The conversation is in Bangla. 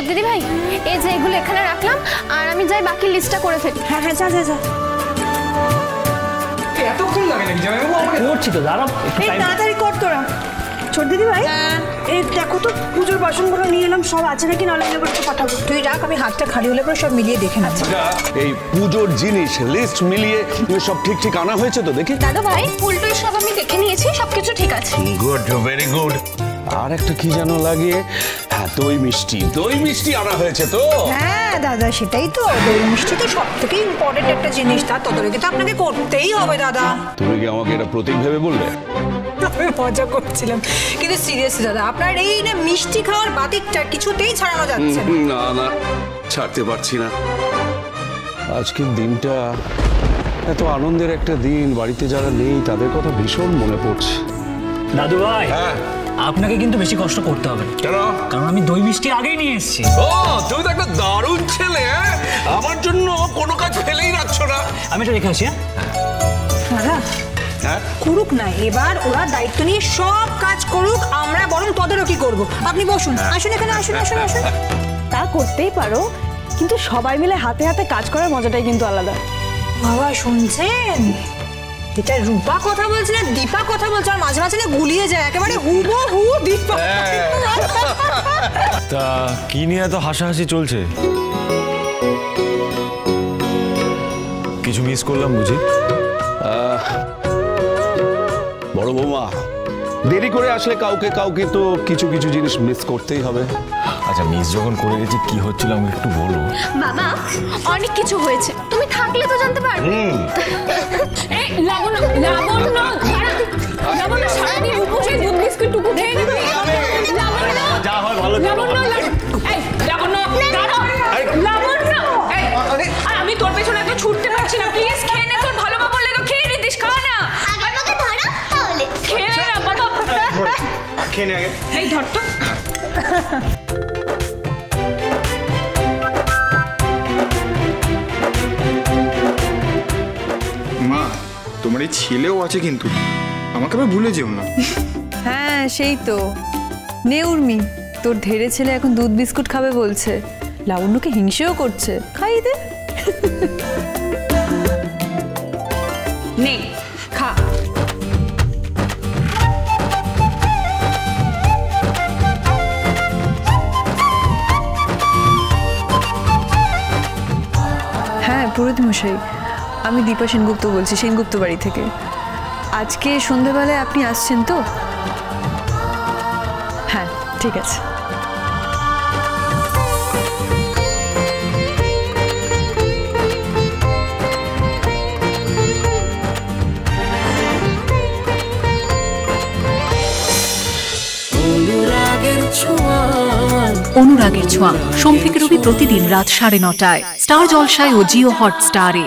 দিদি ভাই, এই যে এগুলো এখানে রাখলাম, আর আমি যাই বাকি লিস্টটা করে ফেলি। হ্যাঁ হ্যাঁ, যা যা যা। এতক্ষণ লাগে নাকি জামাইবাবু? আমাকে করছি তো, দাঁড়াও। এই তাড়াতাড়ি কর তোরা। ছোট দিদি ভাই, এই দেখো তো পুজোর বাসনগুলো নিয়ে এলাম, সব আছে নাকি, নাহলে এবার একটু পাঠাবো। তুই রাখ, আমি হাতটা খালি হলে পরে সব মিলিয়ে দেখে নেব। এই পুজোর জিনিস লিস্ট মিলিয়ে সব ঠিক ঠিক আনা হয়েছে তো দেখি? দাদা ভাই, ফুলটুই সব আমি দেখে নিয়েছি, সবকিছু ঠিক আছে। Good, very good. আর একটা কি যেন লাগে, হ্যাঁ দই মিষ্টি, দই মিষ্টি আনা হয়েছে তো? হ্যাঁ দাদা, সেটাই তো, দই মিষ্টি তো সব থেকে ইম্পর্টেন্ট একটা জিনিস, তার তদারকি তো আপনাকে করতেই হবে দাদা। তুমি কি আমাকে এটা প্রতীক ভেবে বললে? আমি মজা করছিলাম, কিন্তু সিরিয়াসলি দাদা, আপনার এই না মিষ্টি খাওয়ার বাতিকটা কিছুতেই ছাড়ানো যাচ্ছে না। না, ছাড়তে পারছি না। আজকের দিনটা এত আনন্দের একটা দিন, বাড়িতে যারা নেই তাদের কথা ভীষণ মনে পড়ছে। দাদু ভাই, আপনাকে কিন্তু বেশি কষ্ট করতে হবে। কেন? কারণ আমি দই মিষ্টি আগেই নিয়ে এসেছি। ও, তুমি তো একটা দারুণ ছেলে। আমার জন্য কোনো কাজ ফেলেই রাখছো না। আমি এটা রেখে আসি। দাদা করুক না, এবার ওরা দায়িত্ব নিয়ে সব কাজ করুক, আমরা বরং তদারকি করব। আপনি বসুন, আসুন এখানে, আসুন আসুন আসুন। তা করতেই পারো, কিন্তু সবাই মিলে হাতে হাতে কাজ করার মজাটাই কিন্তু আলাদা। বাবা শুনছেন, এটা রূপা কথা বলছে না দীপা কথা বলছে, আর মাঝে মাঝে না গুলিয়ে যায়, একেবারে হুবহু দীপা। তা কি নিয়ে এত হাসাহাসি চলছে? কিছু মিস করলাম বুঝি? বড় বৌমা, দেরি করে আসলে কাউকে কাউকে তো কিছু কিছু জিনিস মিস করতেই হবে। আচ্ছা, মিস যখন করে গেছি কি হচ্ছিল আমাকে একটু বলো। বাবা, অনেক কিছু হয়েছে, তুমি থাকলে তো জানতে পারবে। এই লাবণ্য, লাবণ্য, লাবণ্য সারাদিন উপসে দুধ বিস্কুট টুকু খেয়ে নেবে। লাবণ্য, যা হয় ভালো। লাবণ্য, এই লাবণ্য, দাঁড়াও। লাবণ্য, আর আমি তোর পেছনে এত ছুটতে পারছি না, প্লিজ খেয়ে নে, তোর ভালো মা বললে তো খেয়ে নিতিস, খা না। আগে আমাকে ধরো তাহলে। খেয়ে নে বাবা। খেয়ে নে আগে। এই ধর তো। মা, তোমার এই ছেলেও আছে কিন্তু, আমাকে আবার ভুলে যেও না। হ্যাঁ সেই তো, নে উর্মি, তোর ধেড়ে ছেলে এখন দুধ বিস্কুট খাবে বলছে, লাবণ্যকে হিংসেও করছে, খাই দে। নে খা। হ্যাঁ পুরোহিত মশাই, আমি দীপা সেনগুপ্ত বলছি, সেনগুপ্ত বাড়ি থেকে। আজকে সন্ধ্যাবেলায় আপনি আসছেন তো? হ্যাঁ ঠিক আছে। অনুরাগের ছোঁয়া সোম থেকে রবি প্রতিদিন রাত 9:30টায় স্টার জলসায় ও জিও হটস্টারে।